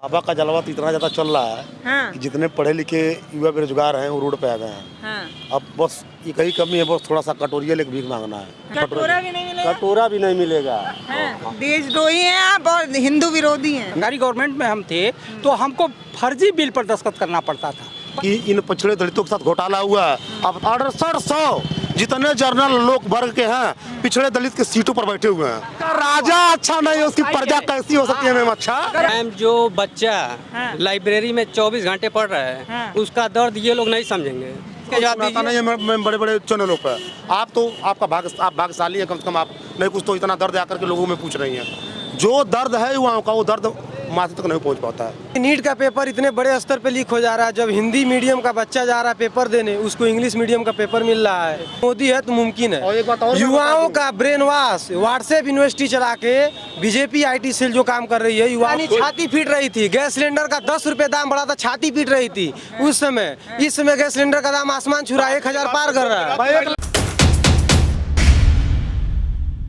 आपा का जलवा तो इतना ज्यादा चल रहा है हाँ। कि जितने पढ़े लिखे युवा बेरोजगार हैं वो रोड पे आ गए हैं। हाँ। अब बस एक ही कमी है, बस थोड़ा सा कटोरिया लेके भीख मांगना है। कटोरा भी नहीं मिलेगा। कटोरा भी नहीं मिलेगा। हाँ। देशद्रोही हैं आप और हिंदू विरोधी हैं। हमारी गवर्नमेंट में हम थे तो हमको फर्जी बिल पर दस्तखत करना पड़ता था कि इन पिछड़े दलितों के साथ घोटाला हुआ। अब 6800 जितने जर्नल लोग वर्ग के हैं पिछड़े दलित के सीटों पर बैठे हुए हैं। राजा अच्छा नहीं है, उसकी प्रजा कैसी हो सकती है मैम? अच्छा मैम, जो बच्चा हाँ। लाइब्रेरी में 24 घंटे पढ़ रहा है हाँ। उसका दर्द ये लोग नहीं समझेंगे। सुनाता नहीं है मैं बड़े बड़े चैनलों पर। आप तो आपका आप भाग्यशाली है, कम से कम आप नहीं कुछ तो इतना दर्द आकर के लोगों में पूछ रही हैं। जो दर्द है युवाओं का वो दर्द माथे तक नहीं पहुंच पाता है। नीट का पेपर इतने बड़े स्तर पे लीक हो जा रहा है, जब हिंदी मीडियम का बच्चा जा रहा है पेपर देने उसको इंग्लिश मीडियम का पेपर मिल रहा है। मोदी है तो मुमकिन और एक बात और है। युवाओं का ब्रेन वॉश व्हाट्सएप यूनिवर्सिटी चला के बीजेपी IT सेल जो काम कर रही है, युवाओं की छाती पीट रही थी। गैस सिलेंडर का 10 रुपए दाम बढ़ा था, छाती पीट रही थी उस समय। इस समय गैस सिलेंडर का दाम आसमान छू रहा है, 1000 पार कर रहा है।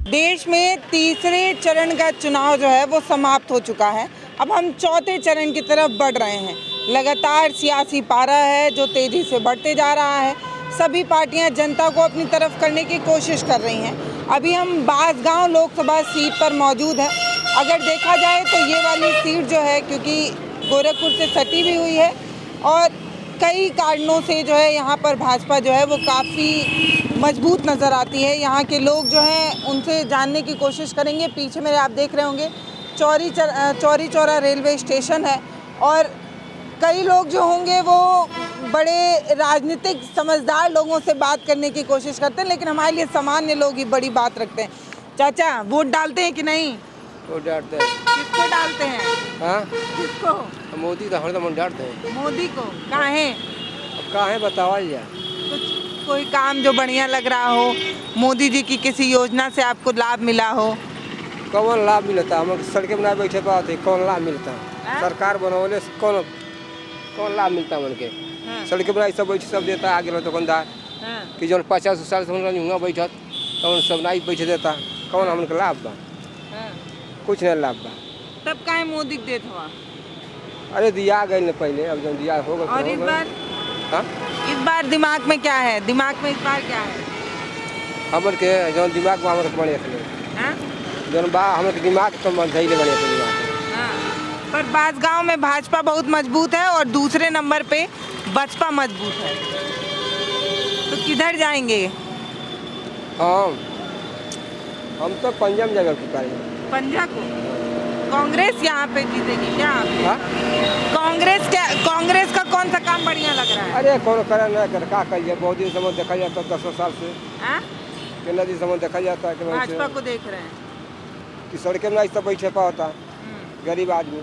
देश में तीसरे चरण का चुनाव जो है वो समाप्त हो चुका है। अब हम चौथे चरण की तरफ बढ़ रहे हैं। लगातार सियासी पारा है जो तेजी से बढ़ते जा रहा है। सभी पार्टियां जनता को अपनी तरफ करने की कोशिश कर रही हैं। अभी हम बांसगांव लोकसभा सीट पर मौजूद हैं। अगर देखा जाए तो ये वाली सीट जो है, क्योंकि गोरखपुर से सटी भी हुई है और कई कारणों से जो है यहाँ पर भाजपा जो है वो काफ़ी मजबूत नज़र आती है। यहाँ के लोग जो हैं उनसे जानने की कोशिश करेंगे। पीछे मेरे आप देख रहे होंगे चौरी चौरा रेलवे स्टेशन है और कई लोग जो होंगे वो बड़े राजनीतिक समझदार लोगों से बात करने की कोशिश करते हैं, लेकिन हमारे लिए सामान्य लोग ही बड़ी बात रखते हैं। चाचा, वोट डालते हैं कि नहीं? वोट डालते हैं। किसको डालते हैं? हाँ? किसको? मोदी तो हरदम डालते हैं। मोदी को। कहाँ है? अब कहाँ है बतावा या कुछ कोई काम जो बढ़िया लग रहा हो, मोदी जी की किसी योजना से आपको लाभ मिला हो? कौन लाभ मिलता? हम सड़कें बना बैठे पाते, कौन लाभ मिलता? सरकार बनवले कौन कौन लाभ मिलता मन के? सड़कें बनाई सब बैठे सब देता आगे वाला दुकानदार कि जो 50 साल से हुआ बैठत कौन सब नहीं बैठे देता, कौन हमन के लाभ बा? कुछ नहीं लाभ बा। तब काहे मोदी के देत हुआ? अरे दिया गए न पहले, अब जब दिया होगा और इस बार? हाँ? इस बार दिमाग में क्या है? दिमाग में इस बार क्या है? हमर के जो दिमाग में हमर के बने थे, जौन बा हमर के दिमाग तो धैले बने थे दिमाग। पर बांसगांव में भाजपा बहुत मजबूत है और दूसरे नंबर पे बसपा मजबूत है, तो किधर जाएंगे? हम तो पंजाब जगह पुकारेंगे। पंजाब को? कांग्रेस यहाँ पे जीतेगी क्या? कांग्रेस का कौन सा काम बढ़िया लग रहा है? अरे कौन करे ना करे, का करिए? बहुत दिन समय देखा जाता है 10 साल से कितना दिन समय देखा जाता है कि भाजपा को देख रहे हैं कि सड़कें में सब बैठे पा होता गरीब आदमी,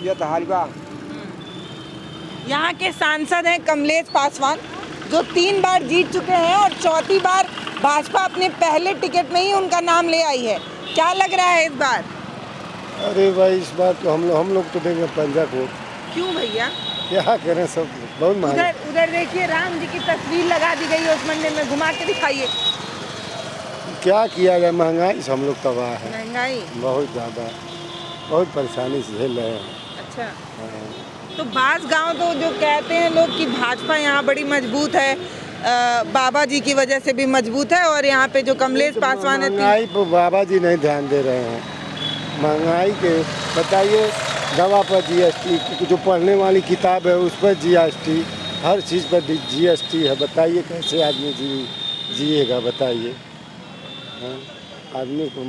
ये तो हाल बा। यहाँ के सांसद हैं कमलेश पासवान, जो 3 बार जीत चुके हैं और चौथी बार भाजपा अपने पहले टिकट में ही उनका नाम ले आई है। क्या लग रहा है इस बार? अरे भाई इस बार तो हम लोग तो देंगे पंजाब को। क्यों भैया? क्या करें, सब बहुत महंगा। उधर देखिए राम जी की तस्वीर लगा दी गई है उस मंदिर में, घुमा के दिखाइए। क्या किया जाए, महंगाई से हम लोग तबाह है। महंगाई बहुत ज़्यादा, बहुत परेशानी से झेल रहे हैं। अच्छा। तो बांसगांव तो जो कहते हैं लोग कि भाजपा यहाँ बड़ी मजबूत है, बाबा जी की वजह से भी मजबूत है, और यहाँ पे जो कमलेश पासवान है महंगाई पर बाबा जी नहीं ध्यान दे रहे हैं। महंगाई के बताइए, दवा पर GST, जो पढ़ने वाली किताब है उस पर GST, हर चीज़ पर GST है। बताइए कैसे आदमी जिएगा बताइए? आदमी को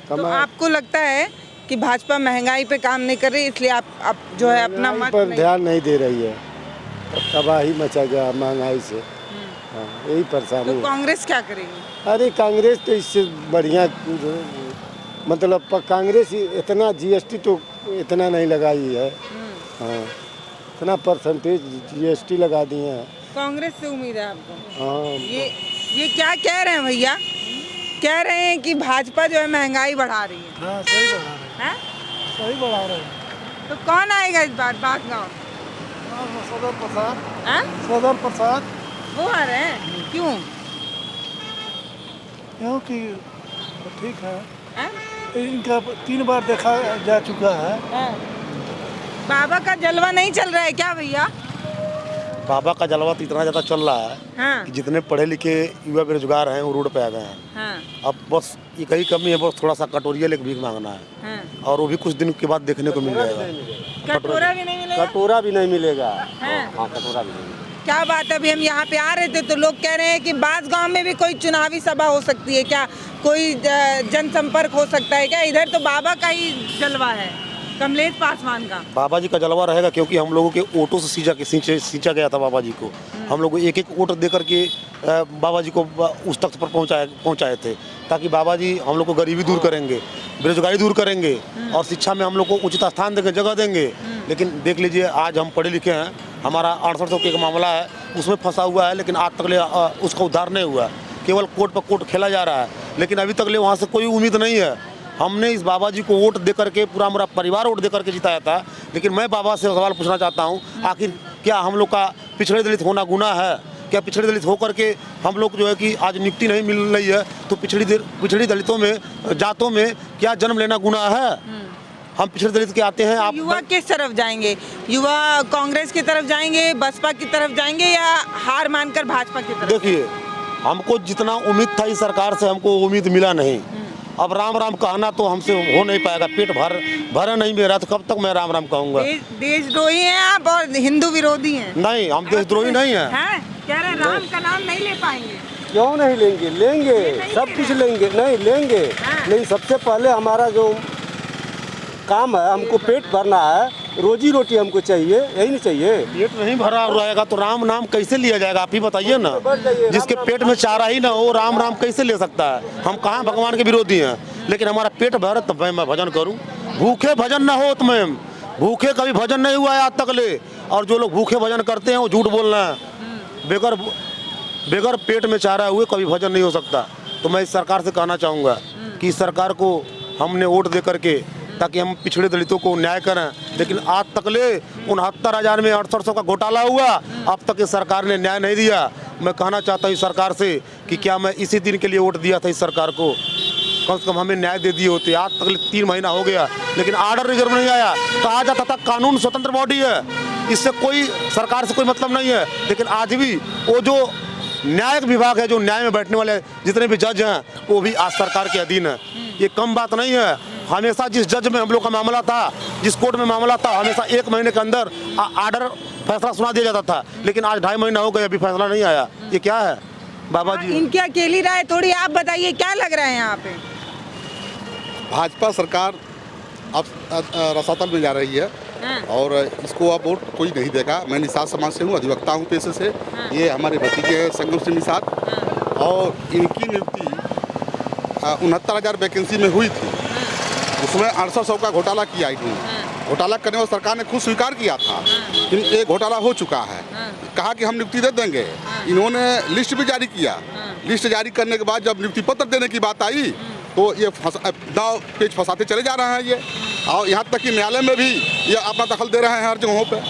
तो आपको लगता है कि भाजपा महंगाई पे काम नहीं कर रही, इसलिए आप जो है अपना मत पर ध्यान नहीं दे रही है, तबाही मचा गया महंगाई से। हाँ, यही परेशानी। तो कांग्रेस क्या करेगी? अरे कांग्रेस तो इससे बढ़िया, मतलब कांग्रेस इतना GST तो इतना नहीं लगाई है। हाँ, इतना परसेंटेज GST लगा दिए हैं। कांग्रेस से उम्मीद है आपको? हाँ। ये क्या कह रहे हैं भैया? कह रहे हैं कि भाजपा जो है महंगाई बढ़ा रही है। हाँ, सही बढ़ा रहे हैं। सही बढ़ा रहे हैं। तो कौन आएगा इस बार बांसगांव? सदर प्रसाद। सदर प्रसाद वो आ रहे हैं? क्यों? क्योंकि ठीक है, इनका 3 बार देखा जा चुका है। बाबा का जलवा नहीं चल रहा है क्या भैया? बाबा का जलवा तो इतना ज़्यादा चल रहा है हाँ कि जितने पढ़े लिखे युवा बेरोजगार हैं वो रोड पे आ गए हैं। हाँ अब बस एक ही कमी है, बस थोड़ा सा कटोरिया लेके भीख मांगना है, हाँ। और वो भी कुछ दिन के बाद देखने को मिल जाएगा। कटोरा भी नहीं मिलेगा? कटोरा भी नहीं मिलेगा। हाँ। हाँ, कटोरा भी नहीं। क्या बात है, अभी हम यहाँ पे आ रहे थे तो लोग कह रहे हैं कि बास गांव में भी कोई चुनावी सभा हो सकती है क्या, कोई जनसंपर्क हो सकता है क्या? इधर तो बाबा का ही जलवा है, कमलेश पासवान का। बाबा जी का जलवा रहेगा क्योंकि हम लोगों के वोटों से सींचा गया था बाबा जी को। हम लोग एक एक वोट दे करके बाबा जी को उस तक पर पहुंचाए थे, ताकि बाबा जी हम लोग को गरीबी दूर करेंगे, बेरोजगारी दूर करेंगे और शिक्षा में हम लोग को उचित स्थान देंगे, जगह देंगे। लेकिन देख लीजिए, आज हम पढ़े लिखे हैं, हमारा 6800 का एक मामला है उसमें फंसा हुआ है, लेकिन आज तक उसका उद्धार नहीं हुआ। केवल कोर्ट पर कोर्ट खेला जा रहा है, लेकिन अभी तक वहाँ से कोई उम्मीद नहीं है। हमने इस बाबा जी को वोट दे करके, पूरा मेरा परिवार वोट दे करके जिताया था, लेकिन मैं बाबा से सवाल पूछना चाहता हूँ, आखिर क्या हम लोग का पिछड़े दलित होना गुनाह है? क्या पिछड़े दलित हो करके हम लोग जो है कि आज नियुक्ति नहीं मिल रही है, तो पिछड़ी दलितों में, जातों में क्या जन्म लेना गुनाह है? हम पिछड़े दलित के आते हैं। आप युवा किस तरफ जाएंगे? युवा कांग्रेस की तरफ जाएंगे, बसपा की तरफ जाएंगे, या हार मानकर भाजपा की तरफ? देखिए, हमको जितना उम्मीद था इस सरकार से, हमको उम्मीद मिला नहीं। अब राम राम कहना तो हमसे हो नहीं पाएगा, पेट भरा नहीं मेरा, तो कब तक मैं राम राम कहूँगा? देशद्रोही हैं आप और हिंदू विरोधी हैं। नहीं, हम देशद्रोही नहीं हैं। हैं? कह रहे राम का नाम नहीं ले पाएंगे। क्यों नहीं लेंगे? लेंगे, सब कुछ लेंगे। नहीं लेंगे, नहीं। सबसे पहले हमारा जो काम है, हमको पेट भरना है, रोजी रोटी हमको चाहिए, यही नहीं चाहिए? पेट नहीं भरा रहेगा तो राम नाम कैसे लिया जाएगा? आप ही बताइए ना। जिसके पेट में चारा ही ना हो, राम राम कैसे ले सकता है? हम कहाँ भगवान के विरोधी हैं, लेकिन हमारा पेट भरे तब मैं भजन करूँ। भूखे भजन ना हो, तुम्हें भूखे कभी भजन नहीं हुआ है आज तक ले, और जो लोग भूखे भजन करते हैं वो झूठ बोल रहे हैं। बेगर पेट में चारा हुए कभी भजन नहीं हो सकता। तो मैं इस सरकार से कहना चाहूँगा कि इस सरकार को हमने वोट दे करके, ताकि हम पिछड़े दलितों को न्याय करें, लेकिन आज तक ले 69,000 में 6800 का घोटाला हुआ, अब तक इस सरकार ने न्याय नहीं दिया। मैं कहना चाहता हूँ इस सरकार से कि क्या मैं इसी दिन के लिए वोट दिया था इस सरकार को, कम से कम हमें न्याय दे दिए होते। आज तक 3 महीना हो गया, लेकिन आर्डर रिजर्व नहीं आया। कहा जाता था कानून स्वतंत्र बॉडी है, इससे कोई सरकार से कोई मतलब नहीं है, लेकिन आज भी वो जो न्यायिक विभाग है, जो न्याय में बैठने वाले जितने भी जज हैं, वो भी आज सरकार के अधीन है। ये कम बात नहीं है। हमेशा जिस जज में हम लोग का मामला था, जिस कोर्ट में मामला था, हमेशा 1 महीने के अंदर आर्डर फैसला सुना दिया जाता था, लेकिन आज 2.5 महीना हो गए, अभी फैसला नहीं आया। ये क्या है बाबा जी? इनकी अकेली राय थोड़ी, आप बताइए क्या लग रहा है यहाँ पे? भाजपा सरकार अब रसातल में जा रही है और इसको अब वोट कोई नहीं देगा। मैं निषाद समाज से हूँ, अधिवक्ता हूँ पेशे से। ये हमारे भतीजे हैं संगम सिंह निषाद, और इनकी नियुक्ति 69,000 वैकेंसी में हुई थी, उसमें 6800 का घोटाला किया इन्होंने। घोटाला करने वाली सरकार ने खुद स्वीकार किया था कि ये घोटाला हो चुका है, कहा कि हम नियुक्ति दे देंगे। इन्होंने लिस्ट भी जारी किया। लिस्ट जारी करने के बाद जब नियुक्ति पत्र देने की बात आई तो ये दाव पेच फंसाते चले जा रहे हैं ये, और यहाँ तक कि न्यायालय में भी ये अपना दखल दे रहे हैं हर जगहों पे,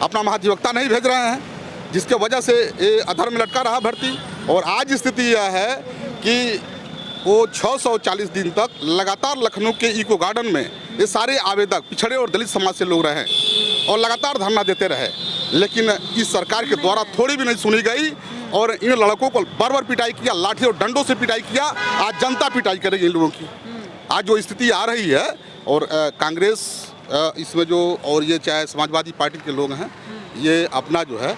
अपना महाधिवक्ता नहीं भेज रहे हैं, जिसके वजह से ये अधर में लटका रहा भर्ती। और आज स्थिति यह है कि वो 640 दिन तक लगातार लखनऊ के इको गार्डन में ये सारे आवेदक पिछड़े और दलित समाज से लोग रहे और लगातार धरना देते रहे, लेकिन इस सरकार के द्वारा थोड़ी भी नहीं सुनी गई और इन लड़कों को बार पिटाई किया, लाठी और डंडों से पिटाई किया। आज जनता पिटाई करेगी इन लोगों की। आज जो स्थिति आ रही है, और कांग्रेस इसमें जो, और ये चाहे समाजवादी पार्टी के लोग हैं, ये अपना जो है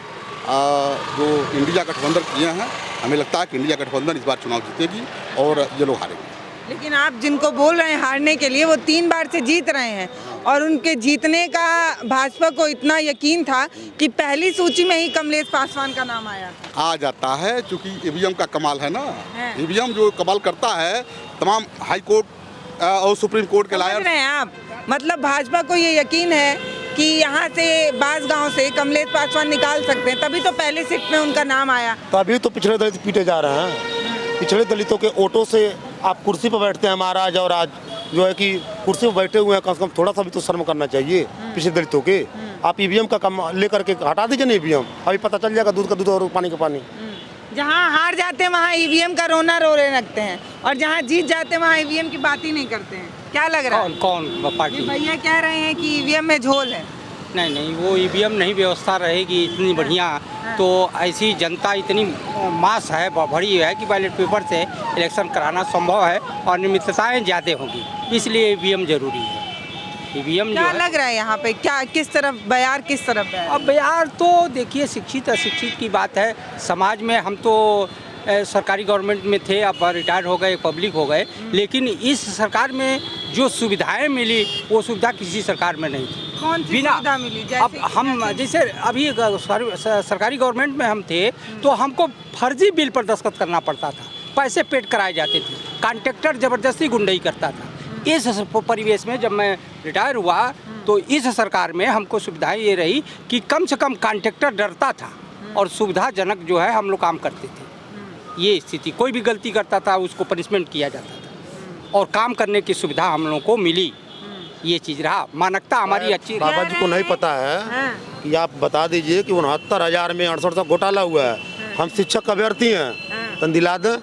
जो इंडिया गठबंधन किए हैं, हमें लगता है कि इंडिया गठबंधन इस बार चुनाव जीतेगी और ये लोग हारेंगे। लेकिन आप जिनको बोल रहे हैं हारने के लिए, वो 3 बार से जीत रहे हैं, और उनके जीतने का भाजपा को इतना यकीन था कि पहली सूची में ही कमलेश पासवान का नाम आ जाता है, क्योंकि ईवीएम का कमाल है ना। ईवीएम जो कमाल करता है, तमाम हाई कोर्ट और सुप्रीम कोर्ट के लायर रहे हैं आप। मतलब भाजपा को ये यकीन है कि यहाँ से बास गांव से कमलेश पासवान निकाल सकते हैं, तभी तो पहले सीट में उनका नाम आया। तभी तो पिछड़े दलित पीटे जा रहे हैं। पिछड़े दलितों के वोटों से आप कुर्सी पर बैठते हैं महाराज, और आज जो है कि कुर्सी पर बैठे हुए हैं, कम से कम थोड़ा सा भी तो शर्म करना चाहिए पिछड़े दलितों के। आप ईवीएम का कम लेकर के हटा दीजिए ना ईवीएम, अभी पता चल जाएगा दूध का दूध और पानी का पानी। जहाँ हार जाते हैं वहाँ ईवीएम का रोना रोने लगते हैं, और जहाँ जीत जाते हैं वहाँ ईवीएम की बात ही नहीं करते हैं। क्या लग रहा है? कौन पार्टी? भैया कह रहे हैं कि ईवीएम में झोल है। नहीं नहीं, वो ईवीएम नहीं व्यवस्था रहेगी इतनी बढ़िया, तो ऐसी जनता इतनी मास है, बड़ी है कि बैलेट पेपर से इलेक्शन कराना संभव है और अनियमितताएं ज़्यादा होंगी, इसलिए ईवीएम जरूरी है। ईवीएम क्या लग रहा है यहाँ पे, क्या किस तरफ बयार, किस तरफ बयार? अब यार तो देखिए, शिक्षित अशिक्षित की बात है। समाज में हम तो सरकारी गवर्नमेंट में थे, अब रिटायर हो गए, पब्लिक हो गए, लेकिन इस सरकार में जो सुविधाएं मिली वो सुविधा किसी सरकार में नहीं थी। कौन सी सुविधा मिली? अब हम जैसे अभी सरकारी गवर्नमेंट में हम थे तो हमको फर्जी बिल पर दस्तखत करना पड़ता था, पैसे पेड कराए जाते थे, कॉन्ट्रैक्टर ज़बरदस्ती गुंडई करता था। इस परिवेश में जब मैं रिटायर हुआ तो इस सरकार में हमको सुविधाएं ये रही कि कम से कम कॉन्ट्रैक्टर डरता था और सुविधाजनक जो है हम लोग काम करते थे। ये स्थिति, कोई भी गलती करता था उसको पनिशमेंट किया जाता था और काम करने की सुविधा हम लोगों को मिली। ये चीज़ रहा, मानकता हमारी अच्छी। बाबा जी को नहीं पता है कि आप बता दीजिए कि 69,000 में 68 घोटाला हुआ है। हम शिक्षक अभ्यर्थी हैं, तो दिला दें।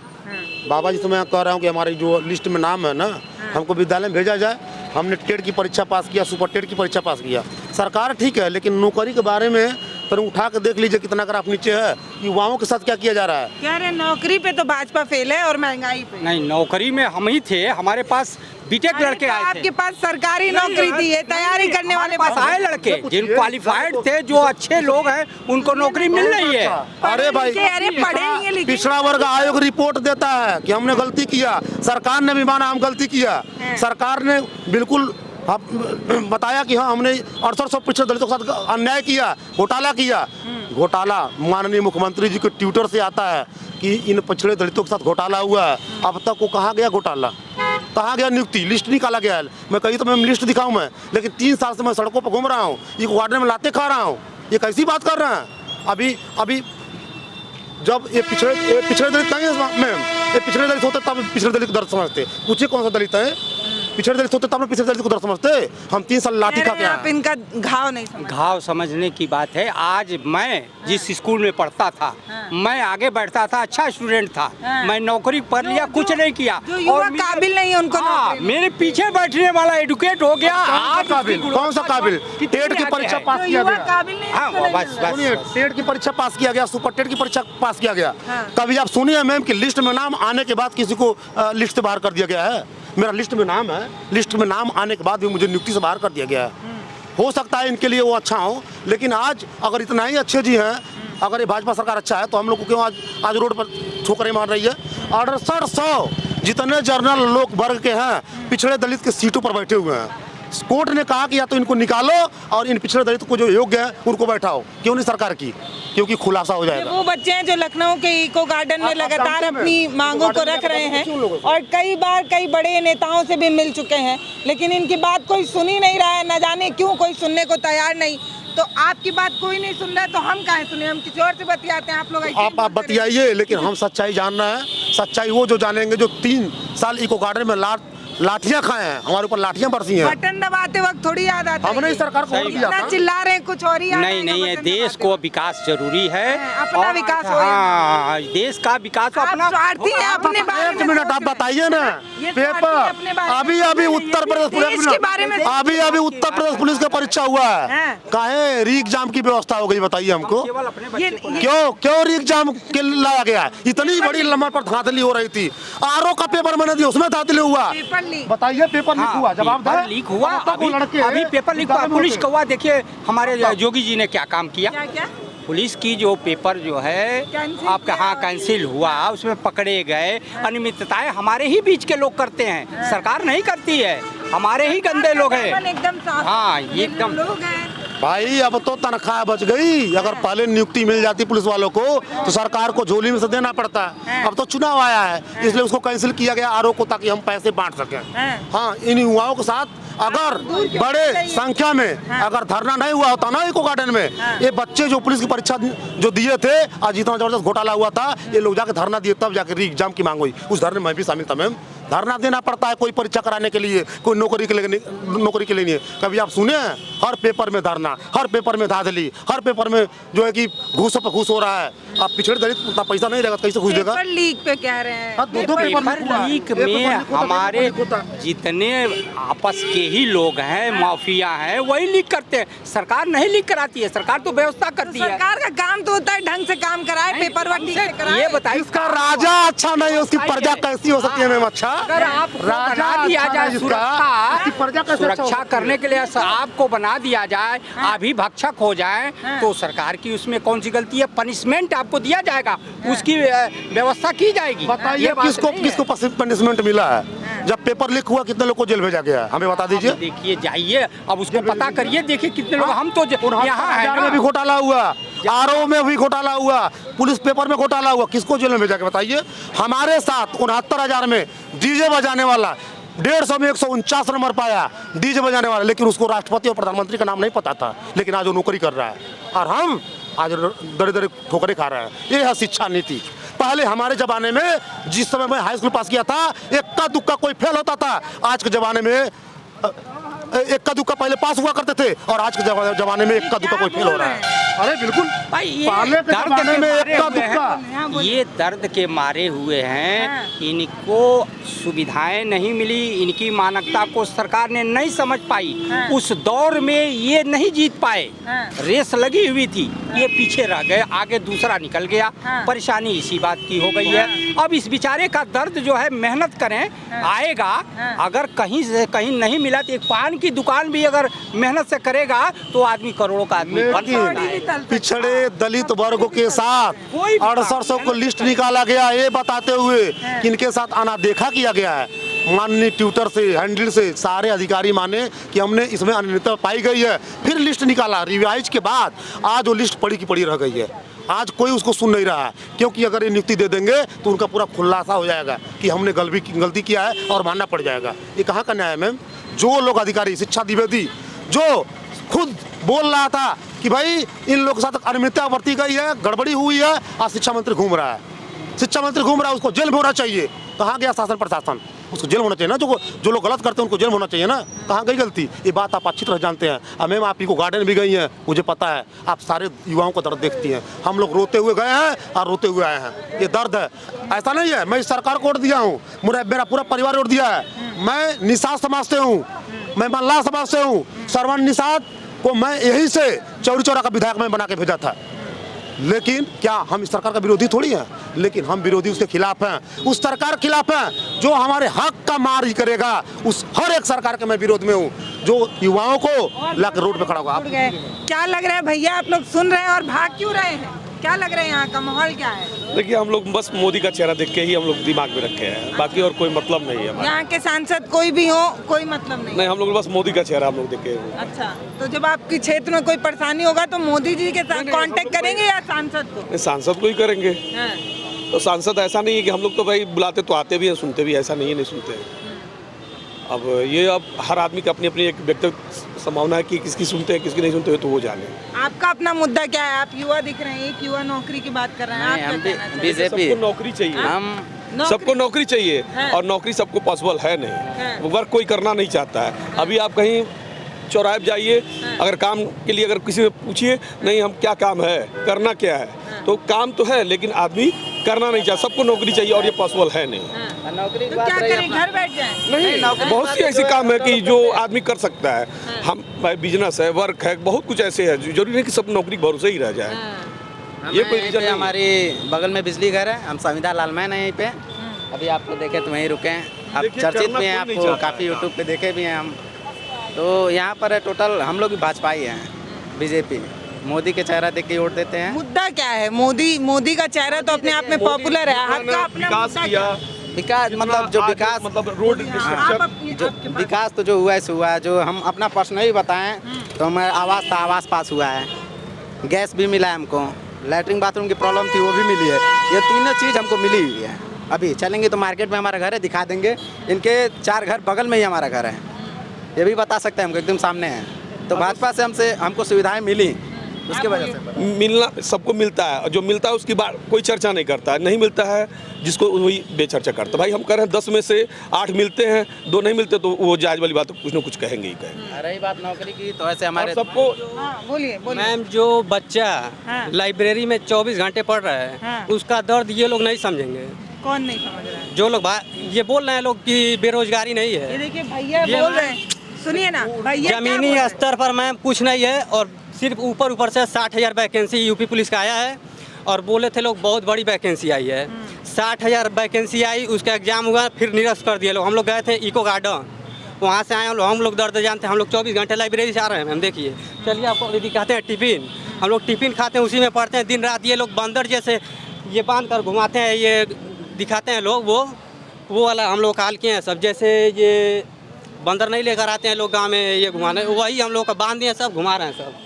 बाबा जी से मैं कह रहा हूँ कि हमारी जो लिस्ट में नाम है ना, हमको विद्यालय में भेजा जाए। हमने टेट की परीक्षा पास किया, सुपर टेट की परीक्षा पास किया। सरकार ठीक है, लेकिन नौकरी के बारे में तो उठा के देख लीजिए कितना ग्राफ नीचे है। युवाओं के साथ क्या किया जा रहा है? कह रहे नौकरी पे तो भाजपा फेल है और महंगाई पे। नहीं, नौकरी में हम ही थे, हमारे पास बीटेक लड़के आए थे। आपके पास सरकारी नौकरी थी, है तैयारी करने वाले पास आए लड़के जिन क्वालिफाइड थे, जो अच्छे लोग हैं, उनको नौकरी मिल रही है। अरे भाई, अरे पढ़े पिछड़ा वर्ग आयोग रिपोर्ट देता है कि हमने गलती किया। सरकार ने भी माना हम गलती किया। सरकार ने बिल्कुल बताया कि हाँ, हमने 6800 पिछड़े दलितों के साथ अन्याय किया, घोटाला किया। घोटाला माननीय मुख्यमंत्री जी के ट्विटर से आता है कि इन पिछड़े दलितों के साथ घोटाला हुआ है। अब तक वो कहाँ गया घोटाला, कहाँ गया नियुक्ति, लिस्ट निकाला गया है। मैं कहीं तो मैं लिस्ट दिखाऊं मैं, लेकिन 3 साल से मैं सड़कों पर घूम रहा हूँ, ये गार्डन में लाते खा रहा हूँ। ये कैसी बात कर रहे हैं? अभी जब ये पिछड़े दलित नहीं है मैम, ये पिछड़े दलित होते तब पिछड़े दलित को दर्द समझते। पूछिए कौन सा दलित है? पिछड़े दलित होते तब पिछड़े दलित को दर्द समझते। हम 3 साल लाठी खा के आप इनका घाव नहीं समझ। घाव समझने की बात है। आज मैं जिस स्कूल में पढ़ता था, मैं आगे बढ़ता था, अच्छा स्टूडेंट था, मैं नौकरी पढ़ लिया, कुछ नहीं किया। और काबिल नहीं है उनको, मेरे पीछे बैठने वाला एडुकेट हो गया। आज कौन सा काबिल? टेट की परीक्षा पास किया गया, टेट की परीक्षा पास किया गया, सुपर टेट की परीक्षा पास किया गया। कभी आप सुनिए मैम कि लिस्ट में नाम आने के बाद किसी को लिस्ट से बाहर कर दिया गया है? मेरा लिस्ट में नाम है, लिस्ट में नाम आने के बाद भी मुझे नियुक्ति से बाहर कर दिया गया है। हो सकता है इनके लिए वो अच्छा हो, लेकिन आज अगर इतना ही अच्छे जी हैं, अगर ये भाजपा सरकार अच्छा है, तो हम लोग को क्यों आज रोड पर ठोकरें मार रही है? 6800 जितने जर्नल लोग वर्ग के हैं, पिछड़े दलित के सीटों पर बैठे हुए हैं। कोर्ट ने कहा कि या तो इनको निकालो और इन पिछड़े दलित को जो योग्य है उनको बैठाओ। क्यों नहीं सरकार की? क्योंकि खुलासा हो जाएगा। वो बच्चे हैं जो लखनऊ के इको गार्डन में लगातार अपनी मांगों को रख रहे हैं और कई बार कई बड़े नेताओं से भी मिल चुके हैं, लेकिन इनकी बात कोई सुन ही नहीं रहा है। न जाने क्यों कोई सुनने को तैयार नहीं। तो आपकी बात कोई नहीं सुन रहा है तो हम काहे सुने? हम किसी और से बतियाते हैं। आप लोग आप बतियाइए, लेकिन हम सच्चाई जानना है। सच्चाई वो जो जानेंगे जो 3 साल इको गार्डन में लाठियां खाए हैं, हमारे ऊपर लाठियां बरसी हैं। बटन दबाते वक्त थोड़ी याद आता है। हमने इस सरकार को वोट दिया था। चिल्ला रहे हैं कुछ और ही। नहीं है, देश को विकास जरूरी है, अपना विकास हो। हाँ, देश का विकास अपना। स्वार्थी हैं अपने बारे में। 1 मिनट आप बताइए ना। पेपर अभी उत्तर प्रदेश पुलिस का परीक्षा हुआ है, काहे री एग्जाम की व्यवस्था हो गई? बताइए हमको क्यों री एग्जाम के लाया गया? इतनी बड़ी लंबा पर धांधली हो रही थी। आरओ का पेपर मैंने दिया, उसमें धांधली हुआ। बताइए पेपर लीक हुआ, जवाब लीक हुआ। अभी पेपर लीक हुआ, पुलिस का हुआ। देखिए हमारे योगी जी ने क्या काम किया। पुलिस की जो पेपर जो है आपका हाँ कैंसिल हुआ, उसमें पकड़े गए। अनियमितताएं हमारे ही बीच के लोग करते हैं, सरकार नहीं करती है। हमारे ही गंदे लोग हैं। हाँ, ये एकदम भाई अब तो तनख्वाह बच गई। अगर पहले नियुक्ति मिल जाती पुलिस वालों को तो सरकार को झोली में से देना पड़ता। अब तो चुनाव आया है, इसलिए उसको कैंसिल किया गया आरओ को, ताकि हम पैसे बांट सकें। हाँ, इन युवाओं के साथ अगर बड़े संख्या में अगर धरना नहीं हुआ होता ना इको गार्डन में, ये बच्चे जो पुलिस की परीक्षा जो दिए थे, आज इतना जबरदस्त घोटाला हुआ था, ये लोग जाके धरना दिए, तब जाके री एग्जाम की मांग हुई। उस धरने में मैं भी शामिल था मैम। धरना देना पड़ता है कोई परीक्षा कराने के लिए, कोई नौकरी के लिए नहीं। कभी आप सुने हर पेपर में धरना, हर पेपर में धांधली, हर पेपर में जो है कि घूसों पर घूस हो रहा है। अब पिछड़े दलित उतना पैसा नहीं रहेगा, कैसे घुस देगा? पेपर लीक पे कह रहे हैं। हाँ, दो पेपर पेपर लीक में हमारे जितने आपस के ही लोग हैं, माफिया हैं, वही लीक करते हैं। सरकार नहीं लीक कराती है, सरकार तो व्यवस्था करती है। सरकार का काम तो होता है ढंग से काम कराए, पेपर वर्क ठीक से कराए। ये बताइए, इसका राजा अच्छा नहीं है, उसकी प्रजा कैसी हो सकती है मैम? अच्छा, अगर आपको राजा बना दिया अच्छा जाए नहीं जिसका, उसकी प्रजा कैसे अच्छा हो सुरक्षा सकती है? करने के लिए आपको बना दिया जाए, अभी भक्षक हो जाए, तो सरकार की उसमें कौन सी गलती है? पनिशमेंट आपको दिया जाएगा, उसकी व्यवस्था की जाएगी। बताइए किसको पनिशमेंट मिला है? जब पेपर लीक हुआ कितने लोग को जेल भेजा गया है? हमें बता दीजिए। देखिए, जाइए अब उसको पता करिए, देखिए कितने लोग। हम तो यहाँ है में भी घोटाला हुआ, आरओ में भी घोटाला हुआ, पुलिस पेपर में घोटाला हुआ, किसको जेल में भेजा के बताइए? हमारे साथ 69,000 में डीजे बजाने वाला 150 में 149 नंबर पाया, डीजे बजाने वाला, लेकिन उसको राष्ट्रपति और प्रधानमंत्री का नाम नहीं पता था, लेकिन आज वो नौकरी कर रहा है और हम आज दरे दरे ठोकरे खा रहे हैं। ये है शिक्षा नीति। पहले हमारे जमाने में, जिस समय मैं हाई स्कूल पास किया था, इक्का दुक्का कोई फेल होता था। आज के जमाने में इक्का दुक्का पहले पास हुआ करते थे और आज के जमाने में इक्का दुक्का कोई फेल हो रहा है। अरे बिल्कुल भाई, ये पहले के दर्द जमाने के में मारे इक्का हुए दुक्का, हैं, ये दर्द के मारे हुए हैं। इनको सुविधाएं नहीं मिली, इनकी मानवता को सरकार ने नहीं समझ पाई। उस दौर में ये नहीं जीत पाए, रेस लगी हुई थी, ये पीछे रह गए, आगे दूसरा निकल गया। परेशानी इसी बात की हो गई है। अब इस बेचारे का दर्द जो है, मेहनत करें, आएगा। अगर कहीं से कहीं नहीं मिला तो एक पान की दुकान भी अगर मेहनत से करेगा तो आदमी करोड़ों का आदमी बन सकता है। पिछड़े दलित वर्गों के साथ 6800 को लिस्ट निकाला गया, ये बताते हुए कि इनके साथ अनदेखा किया गया है। माननीय ट्विटर से, हैंडल से सारे अधिकारी माने कि हमने इसमें अनियमितता पाई गई है, फिर लिस्ट निकाला। रिवाइज के बाद आज वो लिस्ट पड़ी की पड़ी रह गई है। आज कोई उसको सुन नहीं रहा है, क्योंकि अगर ये नियुक्ति दे देंगे तो उनका पूरा खुलासा हो जाएगा कि हमने गलती किया है और मानना पड़ जाएगा। ये कहाँ का न्याय है मैम? जो लोग अधिकारी, शिक्षा द्विवेदी, जो खुद बोल रहा था कि भाई इन लोगों के साथ अनियमितता बरती गई है, गड़बड़ी हुई है, आज शिक्षा मंत्री घूम रहा है। शिक्षा मंत्री घूम रहा है, उसको जेल में होना चाहिए। कहाँ गया शासन प्रशासन? उसको जेल होना चाहिए ना। जो लोग गलत करते हैं उनको जेल होना चाहिए ना। कहाँ गई गलती? ये बात आप अच्छी तरह जानते हैं। अब मैम आप ही को गार्डन भी गई हैं, मुझे पता है। आप सारे युवाओं का दर्द देखती हैं। हम लोग रोते हुए गए हैं और रोते हुए आए हैं। ये दर्द है, ऐसा नहीं है मैं इस सरकार को वोट दिया हूँ, मेरा पूरा परिवार वोट दिया है। मैं निषाद समाज से हूँ, मैं मल्लाह समाज से हूँ। श्रवण निषाद को मैं यहीं से चौरी चौरा का विधायक मैं बना के भेजा था। लेकिन क्या हम इस सरकार का विरोधी थोड़ी हैं? लेकिन हम विरोधी उसके खिलाफ हैं, उस सरकार के खिलाफ हैं जो हमारे हक का मार ही करेगा। उस हर एक सरकार के मैं विरोध में हूँ जो युवाओं को लाकर रोड पे खड़ा होगा। क्या लग रहा है भैया, आप लोग सुन रहे हैं और भाग क्यों रहे हैं? क्या लग रहा है, यहाँ का माहौल क्या है? देखिए, हम लोग बस मोदी का चेहरा देख के ही हम लोग दिमाग में रखे हैं, बाकी और कोई मतलब नहीं है हमारा। यहाँ के सांसद कोई भी हो, कोई मतलब नहीं? हम लोग बस मोदी का चेहरा हम लोग देख के। अच्छा, तो जब आपके क्षेत्र में कोई परेशानी होगा तो मोदी जी के साथ कांटेक्ट करेंगे या सांसद को? सांसद को ही करेंगे। तो सांसद ऐसा नहीं है कि हम लोग तो भाई बुलाते तो आते भी हैं, सुनते भी, ऐसा नहीं है नहीं सुनते हैं। अब हर आदमी का अपनी अपनी एक व्यक्तिगत संभावना है कि किसकी सुनते हैं किसकी नहीं सुनते हैं, तो वो जाने। आपका अपना मुद्दा क्या है? आप युवा दिख रहे हैं, एक युवा नौकरी की बात कर रहे हैं। आप क्या कहना चाहते हैं? सबको नौकरी चाहिए, सबको नौकरी चाहिए, और नौकरी सबको पॉसिबल है नहीं। वर्क कोई करना नहीं चाहता है। अभी आप कहीं चौराहे पे जाइए, अगर काम के लिए अगर किसी से पूछिए, नहीं हम क्या काम है, करना क्या है, तो काम तो है लेकिन आदमी करना नहीं चाहता। सबको नौकरी चाहिए और ये पॉसिबल है नहीं। नौकरी तो क्या करें, घर बैठ जाएं? नहीं, बहुत सी ऐसी काम है कि जो आदमी कर सकता है। हम बिजनेस है, वर्क है, बहुत कुछ ऐसे है, जरूरी नहीं कि सब नौकरी के भरोसे ही रह जाए। ये कोई रीजन नहीं। हमारी बगल में बिजली घर है, हम संविदा लालमैन है यहीं पे। अभी आपको देखे तो वहीं रुके हैं, आप चर्चित भी हैं, आपको काफ़ी यूट्यूब पे देखे भी हैं हम। तो यहाँ पर टोटल हम लोग भी भाजपा ही हैं, बीजेपी। मोदी के चेहरा देख के वोट देते हैं। मुद्दा क्या है? मोदी का चेहरा तो अपने आप में पॉपुलर है। आपका अपना विकास किया, विकास मतलब जो विकास मतलब रोड जो विकास तो जो हुआ है सो हुआ है। जो हम अपना पर्सनली बताएं तो हमारे आवास पास हुआ है, गैस भी मिला है हमको, लैट्रिन बाथरूम की प्रॉब्लम थी वो भी मिली है। ये तीनों चीज़ हमको मिली हुई है। अभी चलेंगे तो मार्केट में हमारा घर है, दिखा देंगे। इनके 4 घर बगल में ही हमारा घर है, ये भी बता सकते हैं, हमको एकदम सामने है। तो भाजपा से हमको सुविधाएं मिली, उसके वजह से मिलना सबको मिलता है, और जो मिलता है उसकी बात कोई चर्चा नहीं करता है, नहीं मिलता है जिसको वही बेचर्चा करता है। भाई हम कह रहे हैं 10 में से 8 मिलते हैं, 2 नहीं मिलते तो वो जायज़ वाली बात तो कुछ ना कुछ कहेंगे ही कहेंगे। रही बात नौकरी की तो ऐसे हमारे सबको बोलिए बोलिए। मैम जो बच्चा लाइब्रेरी में 24 घंटे पढ़ रहा है उसका दर्द ये लोग नहीं समझेंगे। कौन नहीं समझ रहा है? जो लोग ये बोल रहे हैं लोग कि बेरोजगारी नहीं ये है, देखिए भैया बोल रहे हैं, सुनिए ना भैया क्या बोल जमीनी रहे हैं? स्तर पर मैम कुछ नहीं है, और सिर्फ ऊपर से 60,000 वैकेंसी यूपी पुलिस का आया है, और बोले थे लोग बहुत बड़ी वैकेंसी आई है। 60,000 वैकेंसी आई, उसका एग्जाम हुआ, फिर निरस्त कर दिए लोग। हम लोग गए थे इको गार्डन, वहाँ से आए हम लोग दर्द जानते हैं। हम लोग 24 घंटे लाइब्रेरी से आ रहे हैं मैम। देखिए चलिए आपको दीदी कहते हैं टिफिन, हम लोग टिफिन खाते हैं, उसी में पढ़ते हैं दिन रात। ये लोग बंदर जैसे ये बांध कर घुमाते हैं, ये दिखाते हैं लोग, वो वाला हम लोग काल किए हैं सब। जैसे ये बंदर नहीं लेकर आते हैं लोग गांव में ये घुमाने, वही हम लोग का बांध दिए सब, घुमा रहे हैं सब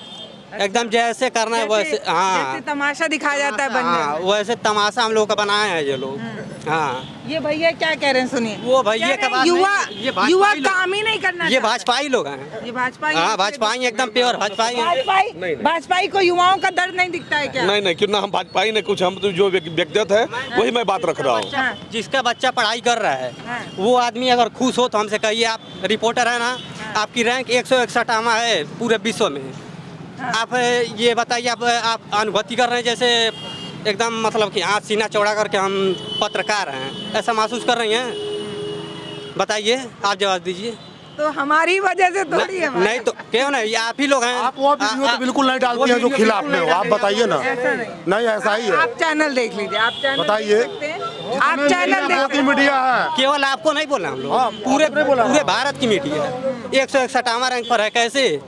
एकदम जैसे करना है वैसे। हाँ जैसे तमाशा दिखाया जाता है हाँ, बनने में। वैसे तमाशा हम लोग का बनाए हैं ये लोग। हाँ ये भैया क्या कह रहे हैं सुनिए। वो भैया कह का रहे बात हैं, नहीं, ये भाजपाई युवा लोग- काम ही नहीं करना ये चाहता। भाजपाई लोग हैं। ये भाजपा हाँ भाजपाई एकदम प्योर भाजपाई हैं। भाजपाई को युवाओं का दर्द नहीं दिखता है क्या? नहीं क्यों ना, हम भाजपा ही नहीं कुछ, हम तो जो व्यक्तिगत है वही मैं बात रख रहा हूँ। हाँ। जिसका बच्चा पढ़ाई कर रहा है हाँ। वो आदमी अगर खुश हो तो हमसे कहिए, आप रिपोर्टर है ना, आपकी रैंक 161वां है पूरे विश्व में। आप ये बताइए, आप अनुभूति कर रहे हैं जैसे एकदम मतलब कि हाथ सीना चौड़ा करके हम पत्रकार हैं, ऐसा महसूस कर रही हैं? बताइए, आप जवाब दीजिए। तो हमारी वजह से थोड़ी है। नहीं तो क्यों नहीं, आप ही लोग हैं। आप वो वीडियो तो बिल्कुल नहीं डालती हैं जो खिलाफ में हो, आप बताइए ना। ऐसा नहीं, ऐसा ही है। आप चैनल देख लीजिए, आप चैनल बताइए। देख सकते हैं। आप चैनल देख मीडिया है, केवल आपको नहीं बोलना, हम लोग पूरे भारत की मीडिया है। 161वां रैंक पर है, कैसे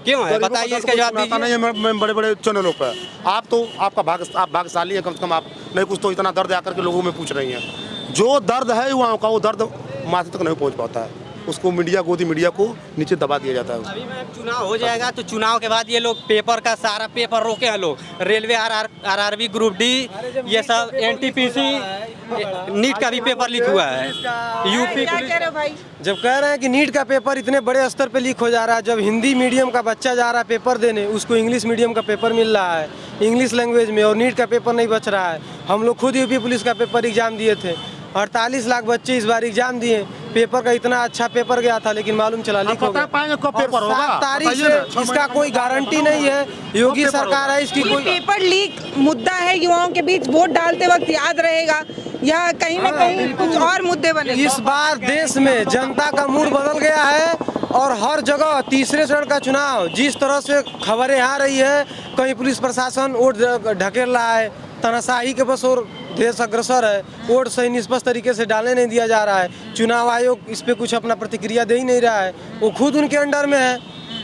क्यों है बताइए, इसका जवाब दीजिए। नहीं है मैं बड़े बड़े चैनलों पर। आप तो आप भाग्यशाली है, कम से कम आप नहीं कुछ तो इतना दर्द आकर के लोगों में पूछ रही हैं। जो दर्द है युवाओं का, वो दर्द माथे तक नहीं पहुंच पाता है, उसको गोदी मीडिया को नीचे दबा दिया जाता है। अभी मैम चुनाव हो जाएगा तो चुनाव के बाद ये लोग पेपर का सारा पेपर रोके हैं लोग, रेलवे आरआरबी ग्रुप डी, ये सब एनटीपीसी, नीट का भी पेपर लीक हुआ है। यूपी क्या कह रहे हो भाई? जब कह रहे हैं कि नीट का पेपर इतने बड़े स्तर पे लीक हो जा रहा है, जब हिंदी मीडियम का बच्चा जा रहा है पेपर देने, उसको इंग्लिश मीडियम का पेपर मिल रहा है इंग्लिश लैंग्वेज में, और नीट का पेपर नहीं बच रहा है। हम लोग खुद यूपी पुलिस का पेपर एग्जाम दिए थे, 48 लाख बच्चे इस बार एग्जाम दिए। पेपर का इतना अच्छा पेपर गया था, लेकिन मालूम चला लीक हो गया। पेपर होगा 7 तारीख से इसका कोई गारंटी नहीं है। योगी सरकार है, इसकी ये कोई पेपर लीक मुद्दा है, युवाओं के बीच वोट डालते वक्त याद रहेगा, या कहीं ना कहीं कुछ और मुद्दे बने? इस बार देश में जनता का मूड बदल गया है, और हर जगह तीसरे चरण का चुनाव जिस तरह से खबरें आ रही है, कहीं पुलिस प्रशासन वोट ढकेल रहा है, तानाशाही के बस और देश अग्रसर है, वोट सही निष्पक्ष तरीके से डालने नहीं दिया जा रहा है। चुनाव आयोग इस पे कुछ अपना प्रतिक्रिया दे ही नहीं रहा है, वो खुद उनके अंडर में है।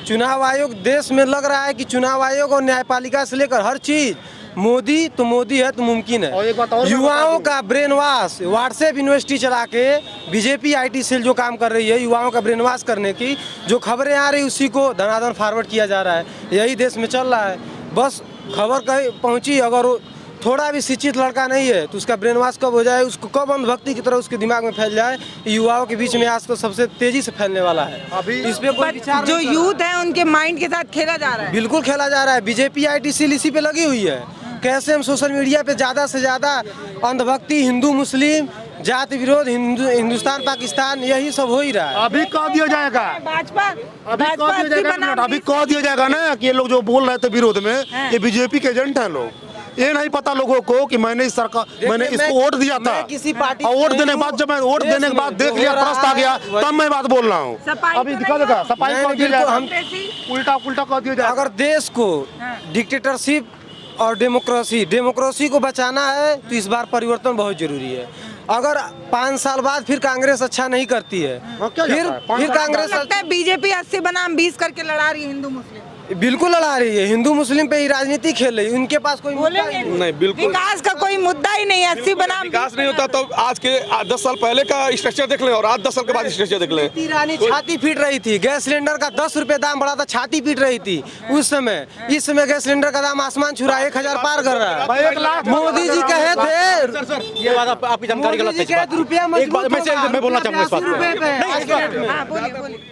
चुनाव आयोग देश में लग रहा है कि चुनाव आयोग और न्यायपालिका से लेकर हर चीज मोदी है तो मुमकिन है। युवाओं का ब्रेन वॉश, व्हाट्सएप यूनिवर्सिटी चला के बीजेपी IT सेल जो काम कर रही है युवाओं का ब्रेन वॉश करने की, जो खबरें आ रही उसी को धनाधन फॉरवर्ड किया जा रहा है। यही देश में चल रहा है। बस खबर कहीं पहुंची, अगर वो थोड़ा भी शिक्षित लड़का नहीं है तो उसका ब्रेन वॉश कब हो जाए, उसको कब अंधभक्ति की तरह उसके दिमाग में फैल जाए, युवाओं के बीच में आज तो सबसे तेजी से फैलने वाला है। अभी इस पे कोई विचार जो नहीं कर यूथ है उनके माइंड के साथ खेला जा रहा है। बिल्कुल खेला जा रहा है। बीजेपी IT सेल इसी पे लगी हुई है। कैसे हम सोशल मीडिया पे ज़्यादा से ज़्यादा अंधभक्ति, हिंदू मुस्लिम, जाति विरोध, हिंदुस्तान पाकिस्तान, यही सब हो ही रहा है। अभी कह दिया जाएगा, भाजपा अभी कह दिया जाएगा ना कि ये लोग जो बोल रहे थे विरोध में, ये बीजेपी के एजेंट हैं लोग। ये नहीं पता लोगों को कि मैंने इस सरकार, मैंने इसको वोट दिया था, किसी पार्टी और वोट देने के बाद, जब मैं वोट देने के बाद देख लिया, प्रश्न आ गया, तब मैं बात बोल रहा हूँ। अभी दिखा देगा, सफाई कह दिया जाएगा, उल्टा कह दिया जाएगा। अगर देश को डिक्टेटरशिप और डेमोक्रेसी को बचाना है तो इस बार परिवर्तन बहुत जरूरी है। अगर 5 साल बाद फिर कांग्रेस अच्छा नहीं करती है, फिर कांग्रेस लगता है बीजेपी 80 बनाम 20 करके लड़ा रही है हिंदू मुस्लिम। बिल्कुल लड़ा रही है, हिंदू मुस्लिम पे ही राजनीति खेल रही है। उनके पास कोई मुद्दा ही नहीं। नहीं बिल्कुल विकास का कोई मुद्दा ही नहीं है। 80 बनाम विकास नहीं होता तो आज के 10 साल पहले का स्ट्रक्चर देख लें और आज 10 साल के बाद स्ट्रक्चर देख लें। स्मृति ईरानी छाती पीट रही थी, गैस सिलेंडर का 10 रुपए दाम बढ़ा था, छाती पीट रही थी उस समय। इस समय गैस सिलेंडर का दाम आसमान छू रहा है, 1000 पार कर रहा है। मोदी जी कहे थे, ये बात आपकी जानकारी गलत है। ₹1 मैं बोलना चाहूँगा इस बात पे। हाँ, बोलिए।